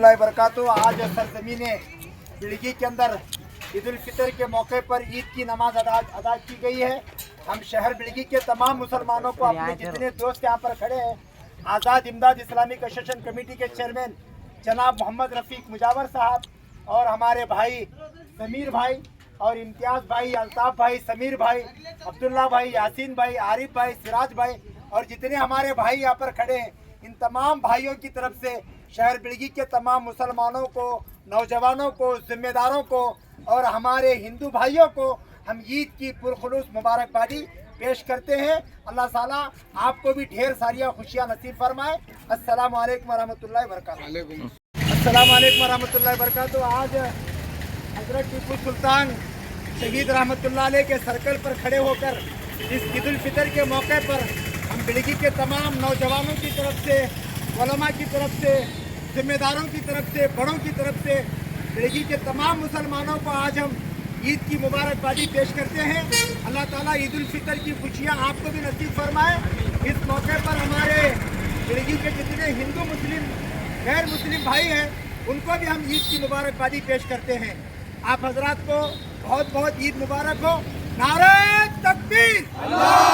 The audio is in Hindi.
रहमतुल्लाहि बरकातहू। आज सरजमीन बिलगी के अंदर ईद उल फितर के मौके पर ईद की नमाज अदा की गई है। हम शहर बिलगी के तमाम मुसलमानों को, अपने जितने दोस्त यहाँ पर खड़े हैं, आज़ाद इमदाद इस्लामिक एसोसिएशन कमेटी के चेयरमैन जनाब मोहम्मद रफ़ीक मुजावर साहब और हमारे भाई समीर भाई और इम्तियाज़ भाई, अल्ताफ़ भाई, समीर भाई, अब्दुल्ला भाई, यासीन भाई, आरिफ भाई, सिराज भाई और जितने हमारे भाई यहाँ पर खड़े हैं, इन तमाम भाइयों की तरफ से शहर बिलगी के तमाम मुसलमानों को, नौजवानों को, जिम्मेदारों को और हमारे हिंदू भाइयों को हम ईद की पुरखुलूस मुबारकबादी पेश करते हैं। अल्लाह ताला आपको भी ढेर सारी खुशियाँ नसीब फरमाए। अस्सलामु अलैकुम वरहमतुल्लाहि वबरकातुहू। अस्सलामु अलैकुम वरहमतुल्लाहि वबरकातुहू। आज हजरत टीपू सुल्तान शहीद रहमतुल्लाह अलैह के सर्कल पर खड़े होकर इस ईद उल फितर के मौके पर हम बिलगी के तमाम नौजवानों की तरफ से, उलमा की तरफ से, जिम्मेदारों की तरफ से, बड़ों की तरफ से बिलगी के तमाम मुसलमानों को आज हम ईद की मुबारकबादी पेश करते हैं। अल्लाह ताला ईद उल फितर की खुशियाँ आपको भी नसीब फरमाए। इस मौके पर हमारे बिलगी के जितने हिंदू, मुस्लिम, गैर मुस्लिम भाई हैं, उनको भी हम ईद की मुबारकबादी पेश करते हैं। आप हजरात को बहुत बहुत ईद मुबारक हो। नारे तकबीर।